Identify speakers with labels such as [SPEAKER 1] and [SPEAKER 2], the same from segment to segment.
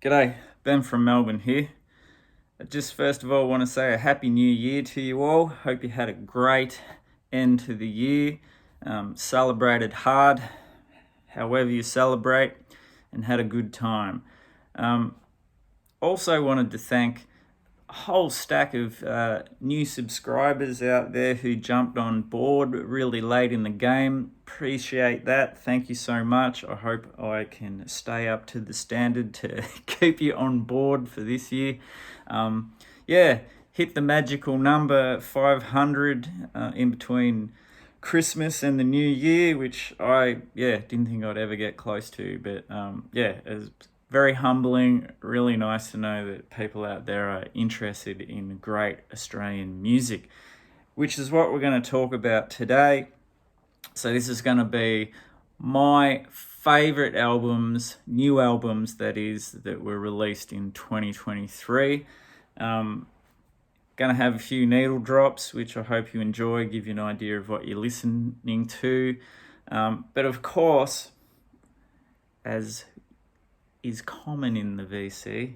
[SPEAKER 1] G'day, Ben from Melbourne here. I just first of all want to say a happy new year to you all. Hope you had a great end to the year, celebrated hard, however you celebrate, and had a good time. Also wanted to thank a whole stack of new subscribers out there who jumped on board really late in the game. Appreciate that. Thank you so much. I hope I can stay up to the standard to keep you on board for this year. Hit the magical number 500 in between Christmas and the New Year, which I didn't think I'd ever get close to. But it was very humbling, really nice to know that people out there are interested in great Australian music, which is what we're going to talk about today. So this is going to be my favourite albums, new albums that were released in 2023. Going to have a few needle drops, which I hope you enjoy, give you an idea of what you're listening to. But of course, as is common in the VC,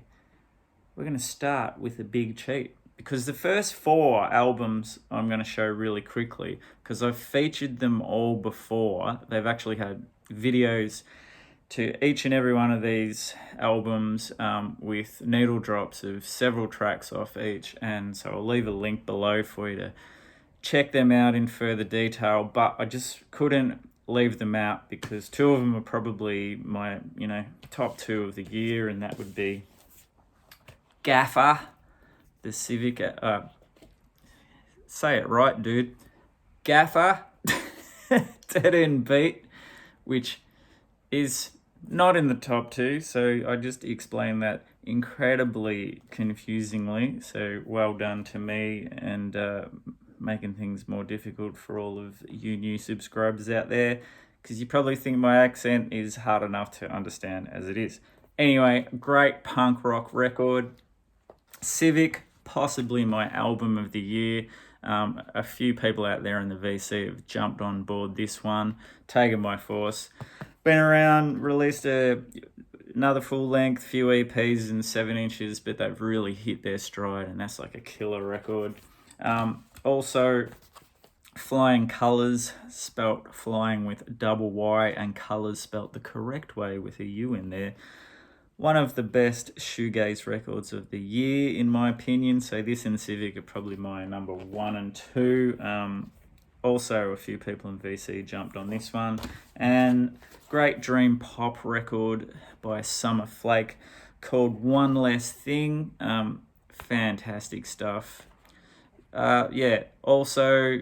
[SPEAKER 1] we're going to start with a big cheat, because the first four albums I'm going to show really quickly, because I've featured them all before. They've actually had videos to each and every one of these albums with needle drops of several tracks off each, and so I'll leave a link below for you to check them out in further detail. But I just couldn't leave them out because two of them are probably my top two of the year, and that would be Gaffer, the Civic, say it right, dude, Gaffer, Dead End Beat, which is not in the top two, so I just explained that incredibly confusingly, so well done to me, and making things more difficult for all of you new subscribers out there, because you probably think my accent is hard enough to understand as it is. Anyway, great punk rock record. Civic, possibly my album of the year. A few people out there in the VC have jumped on board this one, taken by force. Been around, released another full length, few EPs and 7 inches, but they've really hit their stride, and that's like a killer record. Also, Flying Colours, spelt flying with a double Y, and colours spelt the correct way with a U in there. One of the best shoegaze records of the year, in my opinion. So this and Civic are probably my number 1 and 2. Also, a few people in VC jumped on this one. And great dream pop record by Summer Flake called One Less Thing. Fantastic stuff. Also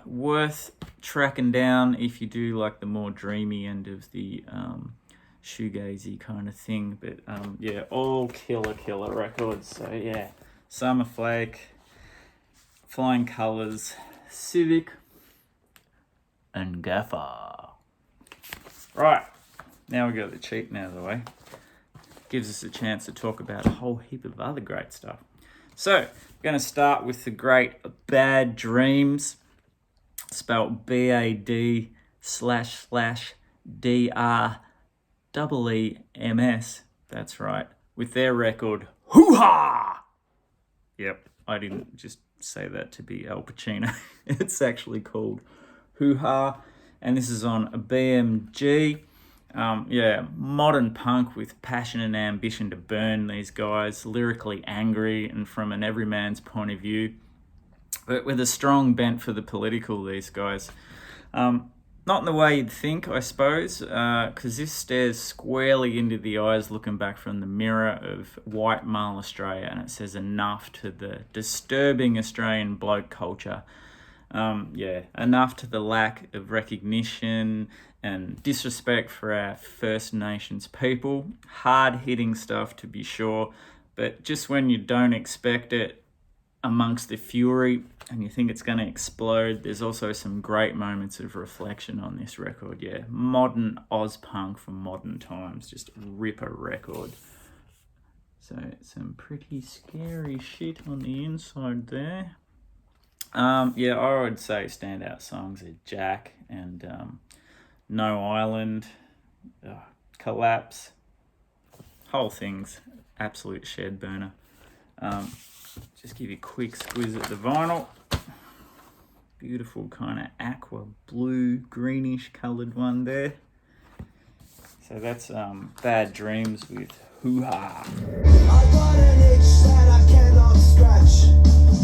[SPEAKER 1] worth tracking down if you do like the more dreamy end of the shoegazy kind of thing. But all killer records. So Summer Flake, Flying Colours, Civic, and Gaffer. Right, now we got the cheat out of the way. Gives us a chance to talk about a whole heap of other great stuff. So, I'm going to start with the great Bad Dreams, spelled BAD//DREEMS. That's right, with their record, Hoo-Ha! Yep, I didn't just say that to be Al Pacino. It's actually called Hoo-Ha, and this is on a BMG. Modern punk with passion and ambition to burn, these guys, lyrically angry and from an everyman's point of view, but with a strong bent for the political, these guys. Not in the way you'd think, I suppose, because this stares squarely into the eyes looking back from the mirror of white male Australia, and it says enough to the disturbing Australian bloke culture. Enough to the lack of recognition and disrespect for our First Nations people. Hard-hitting stuff, to be sure, but just when you don't expect it, amongst the fury and you think it's going to explode, there's also some great moments of reflection on this record. Modern Ozpunk from modern times, just ripper record. So some pretty scary shit on the inside there. I would say standout songs are Jack and No Island, Collapse, whole thing's absolute shed burner. Just give you a quick squiz at the vinyl. Beautiful kind of aqua blue, greenish coloured one there. So that's Bad Dreams with Hoo-Ha.
[SPEAKER 2] I got an itch that I cannot scratch,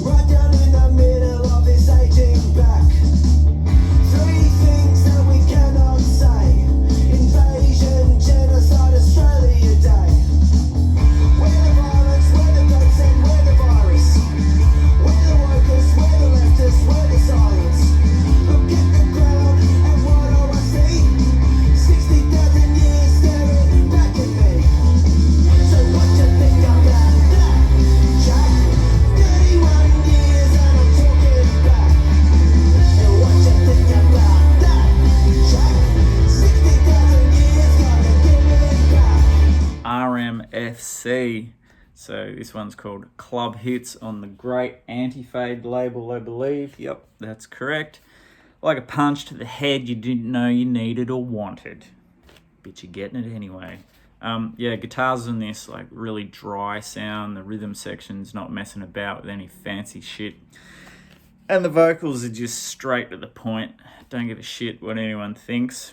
[SPEAKER 2] right down in the middle of this aging back. 3 things that we cannot say: invasion, genocide, Australia Day. We're the violence, we're the goats and we're the virus. We're the workers, we're the leftists, we're the silence. Look at the ground and what do I see? 60,000 years staring back at me. So what you think about that, Jack? 31 years and I'm talking back. And what you think about that, Jack? 60,000 years, gotta give it back.
[SPEAKER 1] RMFC. So this one's called Club Hits on the Great Anti-Fade label, I believe. Yep, that's correct. Like a punch to the head you didn't know you needed or wanted. But you're getting it anyway. Yeah, guitars on this, like really dry sound. The rhythm section's not messing about with any fancy shit. And the vocals are just straight to the point. Don't give a shit what anyone thinks.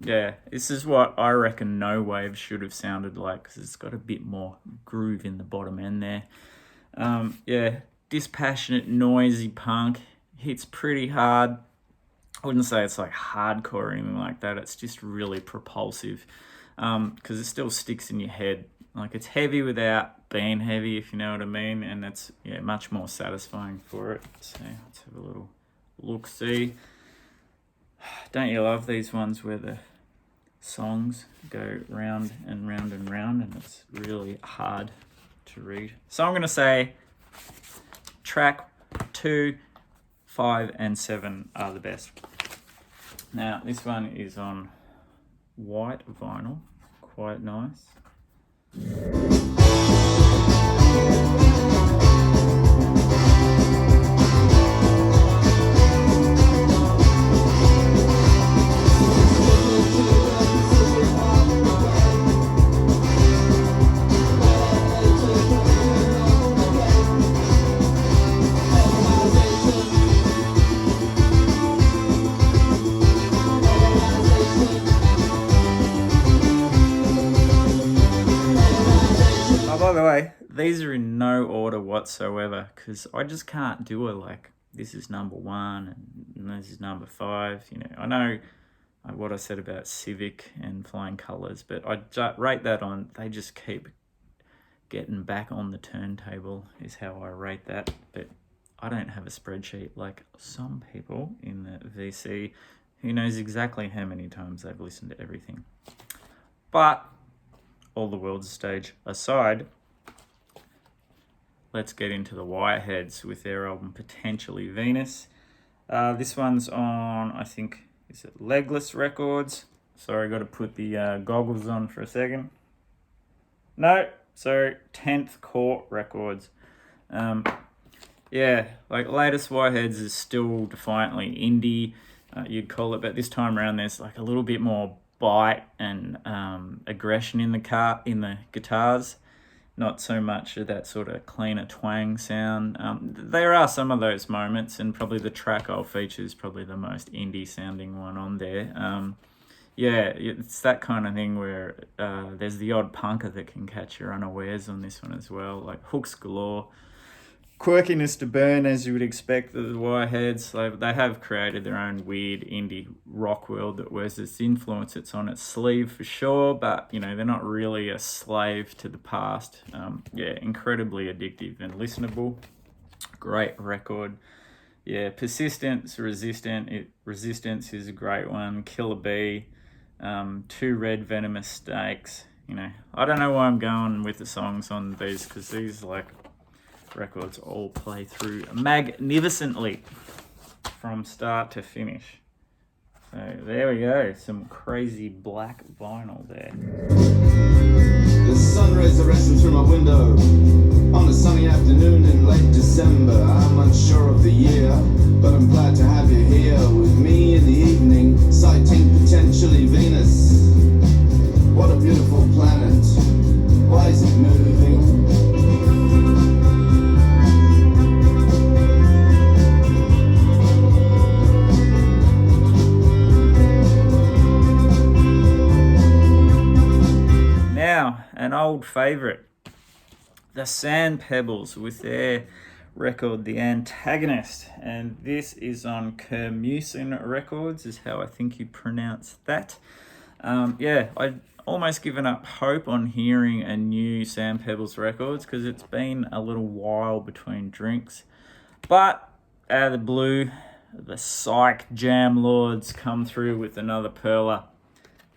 [SPEAKER 1] Yeah, this is what I reckon No Wave should have sounded like, because it's got a bit more groove in the bottom end there. Yeah, dispassionate, noisy punk. Hits pretty hard. I wouldn't say it's like hardcore or anything like that. It's just really propulsive, because it still sticks in your head. Like, it's heavy without being heavy, if you know what I mean, and that's, yeah, much more satisfying for it. So let's have a little look-see. Don't you love these ones where the songs go round and round and round, and it's really hard to read? So I'm going to say track 2, 5 and 7 are the best. Now this one is on white vinyl, quite nice. By the way, these are in no order whatsoever, because I just can't do it like this is number 1 and this is number 5. You know, I know what I said about Civic and Flying Colours, but I rate that on, they just keep getting back on the turntable is how I rate that. But I don't have a spreadsheet like some people in the VC who knows exactly how many times they've listened to everything. But all the world's stage aside, let's get into the Wireheads with their album Potentially Venus. This one's on, I think, is it Legless Records? Sorry, I got to put the goggles on for a second. No, so 10th Court Records. Yeah, like latest Wireheads is still defiantly indie, you'd call it, but this time around there's like a little bit more bite and aggression in the guitars, not so much of that sort of cleaner twang sound. There are some of those moments, and probably the track I'll feature is probably the most indie sounding one on there. Yeah, it's that kind of thing where there's the odd punker that can catch your unawares on this one as well, like hooks galore. Quirkiness to burn, as you would expect, the Wireheads. They have created their own weird indie rock world that wears its influence. It's on its sleeve for sure, but you know, they're not really a slave to the past. Yeah, incredibly addictive and listenable. Great record. Yeah, Persistence, Resistance is a great one. Killer Bee, 2 Red Venomous Snakes. You know, I don't know why I'm going with the songs on these, because these like records all play through magnificently from start to finish. So there we go, some crazy black vinyl there.
[SPEAKER 2] The sun rays are racing through my window on a sunny afternoon in late December. I'm unsure of the year, but I'm glad to have you here with me in the evening, sighting potentially Venus. What a beautiful planet.
[SPEAKER 1] Now, an old favourite, the Sand Pebbles with their record, The Antagonist. And this is on Kermusen Records, is how I think you pronounce that. I'd almost given up hope on hearing a new Sand Pebbles records because it's been a little while between drinks. But out of the blue, the Psych Jam Lords come through with another perler.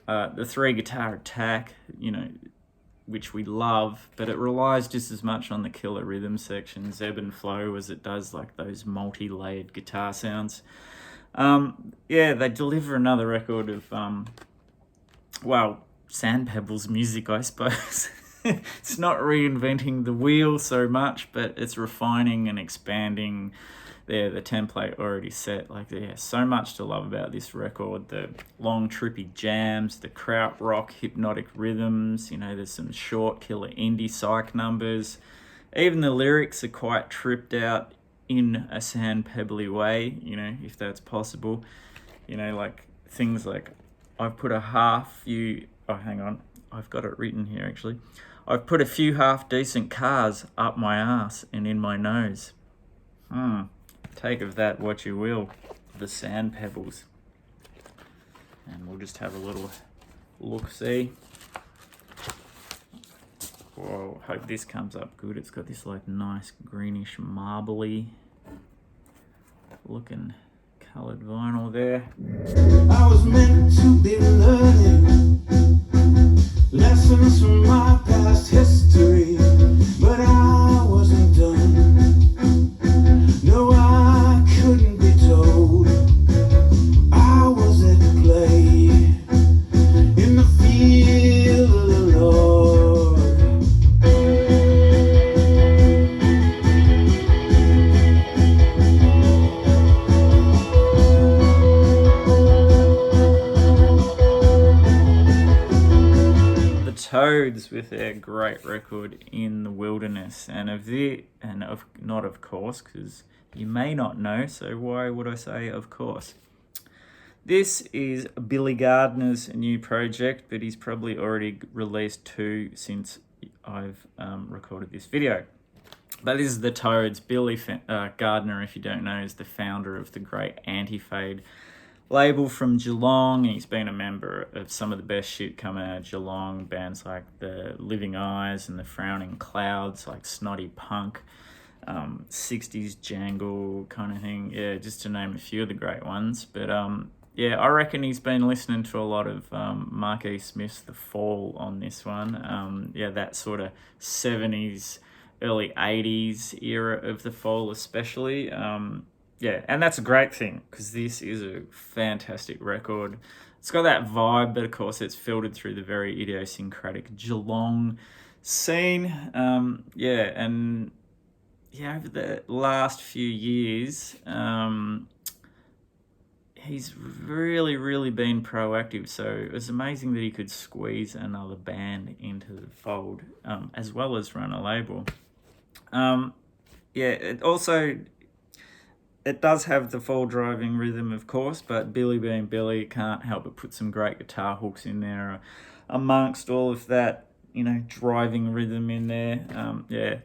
[SPEAKER 1] The 3-guitar attack, which we love, but it relies just as much on the killer rhythm sections, ebb and flow, as it does like those multi-layered guitar sounds. They deliver another record of, Sand Pebbles music, I suppose. It's not reinventing the wheel so much, but it's refining and expanding the template already set. So much to love about this record. The long trippy jams, the krautrock hypnotic rhythms, there's some short killer indie psych numbers. Even the lyrics are quite tripped out in a Sand Pebbly way, if that's possible. Like things like, I've put I've got it written here actually. I've put a few half decent cars up my ass and in my nose. Take of that what you will, the Sand Pebbles. And we'll just have a little look-see. Whoa, hope this comes up good. It's got this nice greenish marbly looking coloured vinyl there.
[SPEAKER 2] I was meant to be learning lessons from my past history, but I wasn't done. No, I couldn't be told. I was at play in the field of the Lord.
[SPEAKER 1] The Toads with their great record In the Wilderness, not of course, because you may not know, so why would I say of course? This is Billy Gardner's new project, but he's probably already released 2 since I've recorded this video. But this is the Toads. Billy Gardner, if you don't know, is the founder of the great Anti-Fade label from Geelong. He's been a member of some of the best shit coming out of Geelong, bands like the Living Eyes and the Frowning Clouds, like Snotty Punk, 60s jangle kind of thing. Yeah, just to name a few of the great ones. But I reckon he's been listening to a lot of Mark E. Smith's The Fall on this one. That sort of 70s, early 80s era of The Fall especially. And that's a great thing, because this is a fantastic record. It's got that vibe, but of course it's filtered through the very idiosyncratic Geelong scene. Over the last few years, he's really, really been proactive. So it was amazing that he could squeeze another band into the fold, as well as run a label. It does have the full driving rhythm, of course, but Billy being Billy can't help but put some great guitar hooks in there amongst all of that, driving rhythm in there.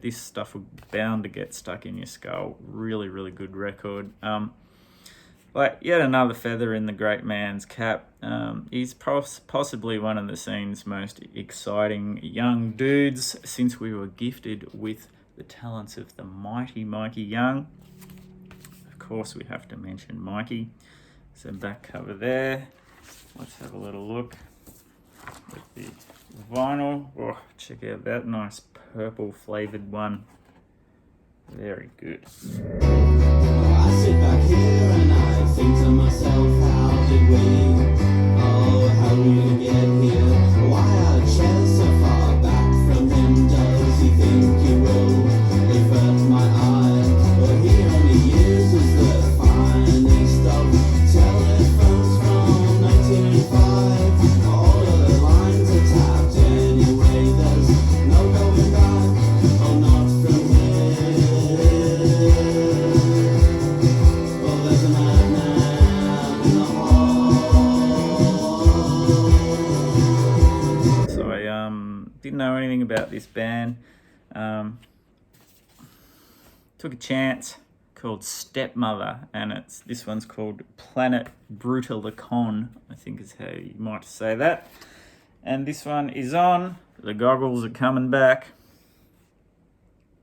[SPEAKER 1] This stuff will bound to get stuck in your skull. Really, really good record. Yet another feather in the great man's cap. He's possibly one of the scene's most exciting young dudes since we were gifted with the talents of the mighty Mikey Young. Of course, we have to mention Mikey. So back cover there. Let's have a little look at the vinyl. Oh, check out that nice purple flavored one. Very good.
[SPEAKER 2] I sit back here and I think to myself, how did we get here? Why are chairs so far back from him? Does he think he will revert my eye? But he only uses the finest of telephones from 1985. All of the lines are tapped anyway. There's no going back, oh not from here. Oh, there's a madman in the hall.
[SPEAKER 1] Didn't know anything about this band. Took a chance, called Stepmother, and this one's called Planet Brutalicon, I think is how you might say that. And this one is on, the goggles are coming back.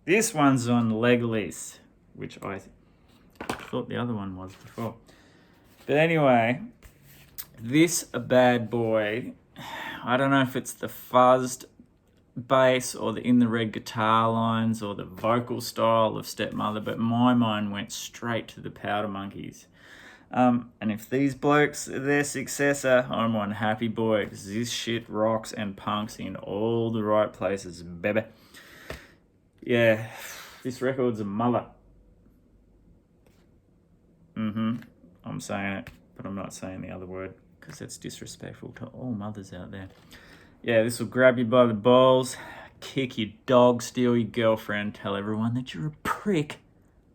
[SPEAKER 1] This one's on Legless, which I thought the other one was before. But anyway, this bad boy, I don't know if it's the fuzzed bass or the in the red guitar lines or the vocal style of Stepmother, but my mind went straight to the Powder Monkeys. And if these blokes are their successor, I'm one happy boy, because this shit rocks and punks in all the right places, baby. Yeah, this record's a mother. I'm saying it, but I'm not saying the other word, because that's disrespectful to all mothers out there. Yeah, this will grab you by the balls, kick your dog, steal your girlfriend, tell everyone that you're a prick,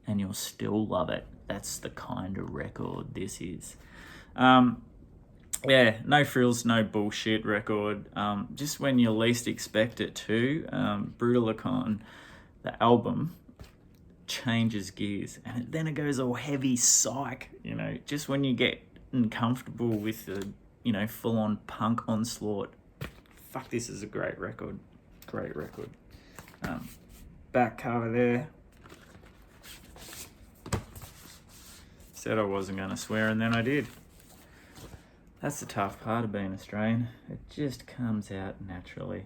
[SPEAKER 1] and you'll still love it. That's the kind of record this is. Yeah, no frills, no bullshit record. Just when you least expect it to. Brutalicon, the album, changes gears, and then it goes all heavy psych, just when you get uncomfortable with the, full-on punk onslaught. Fuck, this is a great record. Great record. Back cover there. Said I wasn't going to swear, and then I did. That's the tough part of being Australian. It just comes out naturally.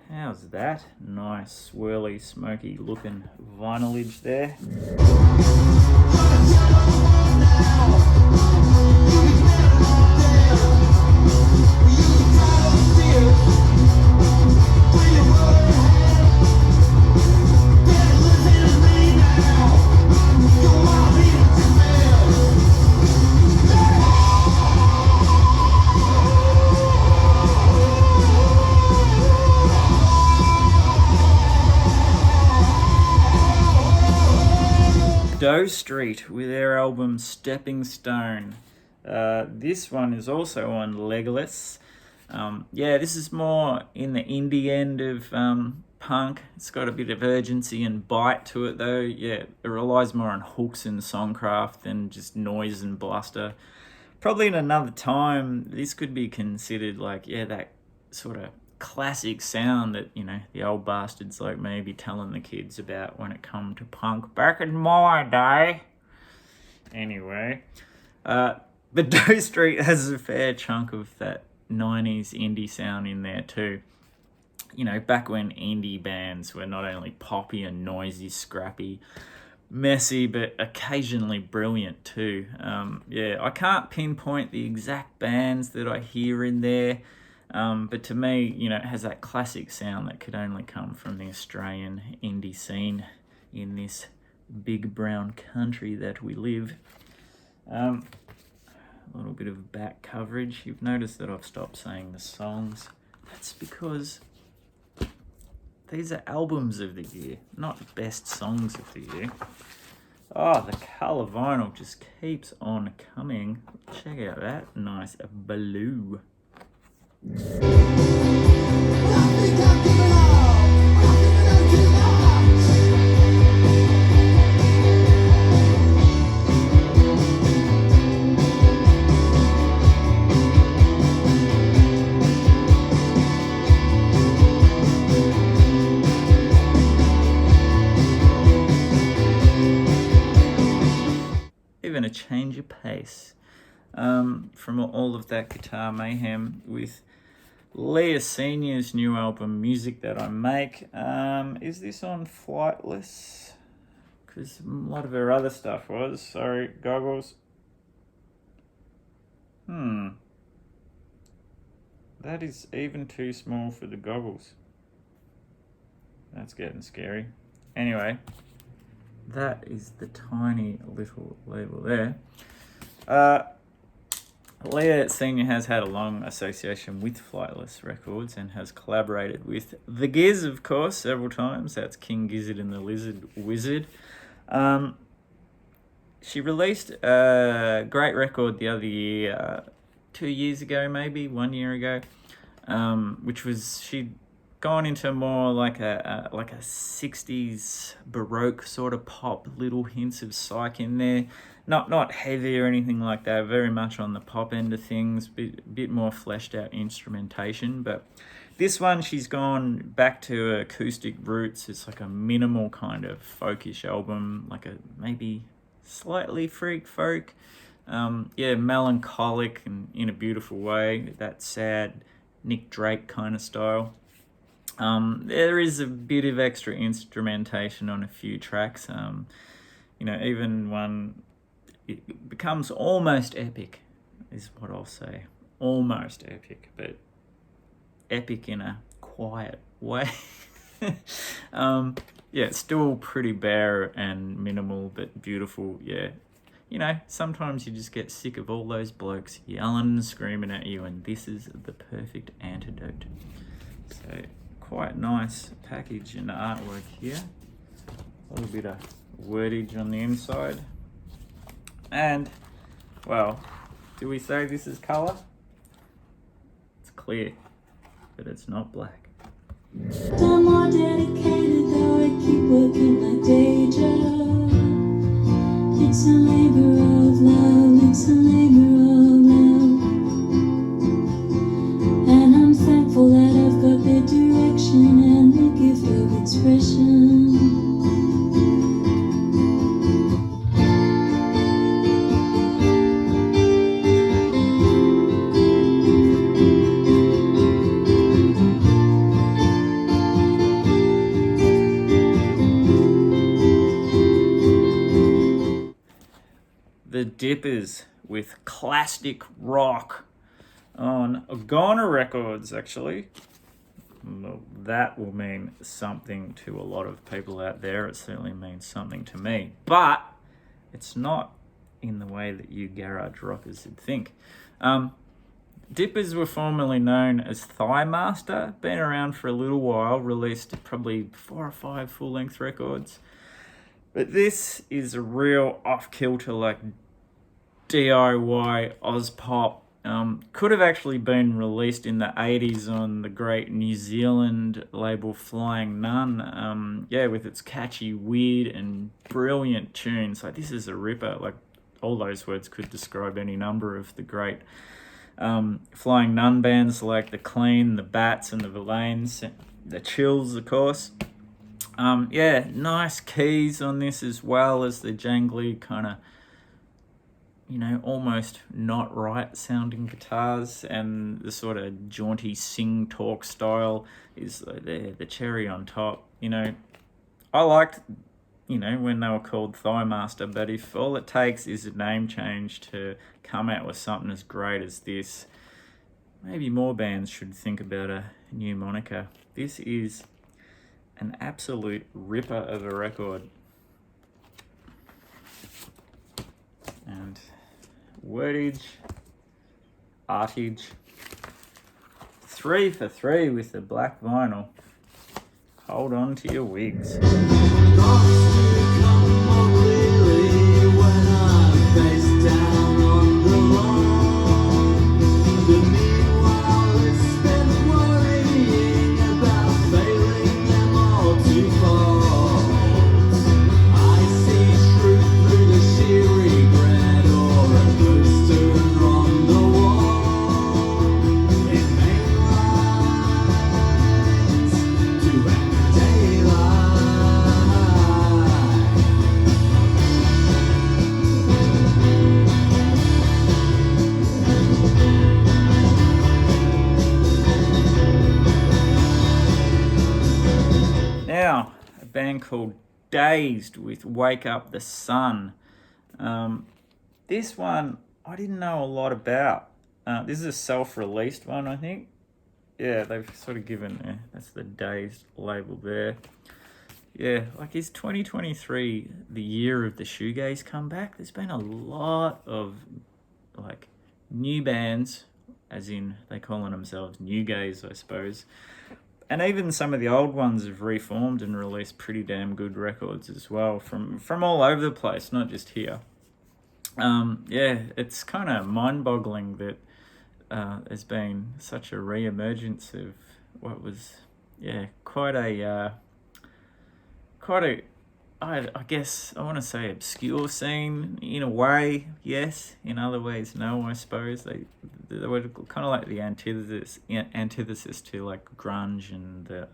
[SPEAKER 1] How's that? Nice, swirly, smoky looking vinylage there. Dazed Street with their album Stepping Stone. This one is also on Legless. This is more in the indie end of punk. It's got a bit of urgency and bite to it though. Yeah, it relies more on hooks and songcraft than just noise and bluster. Probably in another time, this could be considered that sort of classic sound that, the old bastards like me be telling the kids about when it come to punk back in my day. Anyway, but Dazed Street has a fair chunk of that 90s indie sound in there too. Back when indie bands were not only poppy and noisy, scrappy, messy, but occasionally brilliant too. I can't pinpoint the exact bands that I hear in there. But to me, it has that classic sound that could only come from the Australian indie scene in this big brown country that we live. A little bit of back coverage. You've noticed that I've stopped saying the songs. That's because these are albums of the year, not best songs of the year. Oh, the colour vinyl just keeps on coming. Check out that nice blue. Even a change of pace from all of that guitar mayhem with Leah Senior's new album, Music That I Make. Is this on Flightless? Because a lot of her other stuff was. Sorry, goggles. That is even too small for the goggles. That's getting scary. Anyway, that is the tiny little label there. Leah Senior has had a long association with Flightless Records and has collaborated with The Giz, of course, several times. That's King Gizzard and the Lizard Wizard. She released a great record the other year, 2 years ago maybe, 1 year ago, which was, she gone into more like a 60s Baroque sort of pop, little hints of psych in there. Not heavy or anything like that, very much on the pop end of things, bit more fleshed out instrumentation. But this one, she's gone back to acoustic roots. It's like a minimal kind of folkish album, like a maybe slightly freak folk. Melancholic and in a beautiful way, that sad Nick Drake kind of style. There is a bit of extra instrumentation on a few tracks. Even one, it becomes almost epic, is what I'll say. Almost epic, but epic in a quiet way. It's still pretty bare and minimal, but beautiful. Sometimes you just get sick of all those blokes yelling and screaming at you, and this is the perfect antidote. So, quite nice package and artwork here. A little bit of wordage on the inside. And, well, do we say this is colour? It's clear, but it's not black.
[SPEAKER 2] I'm more dedicated, though I keep working my day job. It's a labor of love, it's a labor of love. And I'm thankful that I've got the direction and the gift of expression.
[SPEAKER 1] The Dippers with Classic Rock on Ghana Records, actually. Well, that will mean something to a lot of people out there. It certainly means something to me. But it's not in the way that you garage rockers would think. Dippers were formerly known as Thigh Master, been around for a little while, released probably 4 or 5 full-length records. But this is a real off-kilter, like DIY Ozpop. Could have actually been released in the 80s on the great New Zealand label Flying Nun. With its catchy, weird and brilliant tunes. Like, this is a ripper. Like, all those words could describe any number of the great Flying Nun bands, like the Clean, the Bats and the Villains, the Chills, of course. Nice keys on this, as well as the jangly kind of, almost not right sounding guitars, and the sort of jaunty sing talk style is the cherry on top. I liked, when they were called Thigh Master, but if all it takes is a name change to come out with something as great as this, maybe more bands should think about a new moniker. This is an absolute ripper of a record. And wordage, artage, 3 for 3 with the black vinyl. Hold on to your wigs. Now, a band called Dazed with Wake Up the Sun. This one I didn't know a lot about. This is a self-released one, I think. Yeah, they've sort of given, that's the Dazed label there. Yeah, like, is 2023 the year of the shoegaze comeback? There's been a lot of, like, new bands, as in they calling themselves new gaze, I suppose. And even some of the old ones have reformed and released pretty damn good records as well, from all over the place, not just here. It's kind of mind-boggling that there's been such a re-emergence of what was yeah, quite a I guess I want to say obscure scene in a way, yes. In other ways, no. I suppose they were kind of like the antithesis to like grunge and the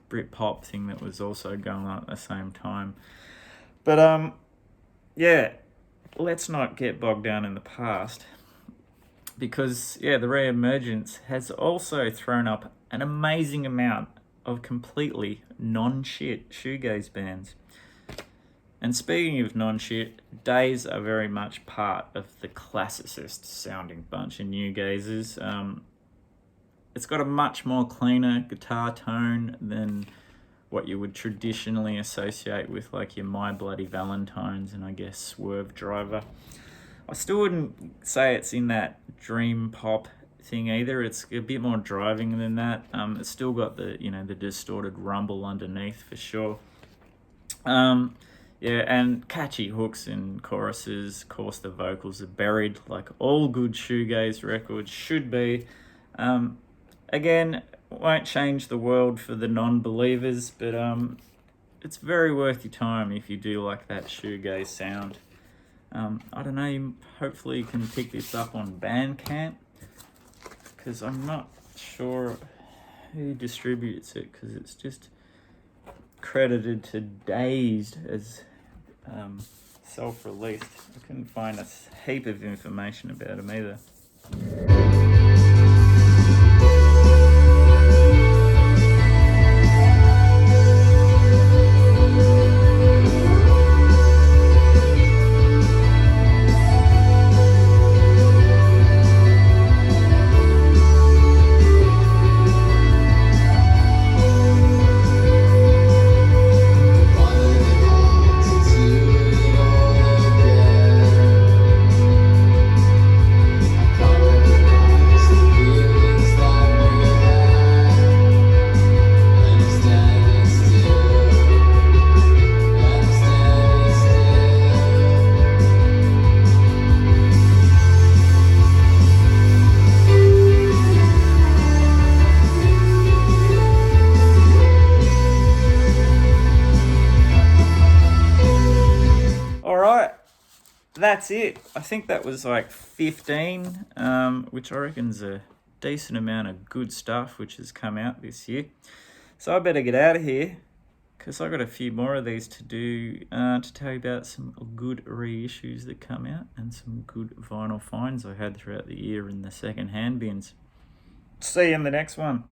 [SPEAKER 1] Britpop thing that was also going on at the same time. But yeah, let's not get bogged down in the past because yeah, the re-emergence has also thrown up an amazing amount of completely non-shit shoegaze bands. And speaking of non-shit, Dazed are very much part of the classicist sounding bunch of new gazers. It's got a much more cleaner guitar tone than what you would traditionally associate with like your My Bloody Valentines and I guess Swerve Driver. I still wouldn't say it's in that dream pop thing either. It's a bit more driving than that. It's still got the the distorted rumble underneath for sure. Yeah, and catchy hooks and choruses. Of course, the vocals are buried like all good shoegaze records should be. Again, won't change the world for the non-believers, but it's very worth your time if you do like that shoegaze sound. I don't know. Hopefully, you can pick this up on Bandcamp because I'm not sure who distributes it because it's just credited to Dazed as self-released. I couldn't find a heap of information about him either. That's it. I think that was like 15, which I reckon's a decent amount of good stuff which has come out this year. So I better get out of here because I got a few more of these to do to tell you about some good reissues that come out and some good vinyl finds I had throughout the year in the second hand bins. See you in the next one.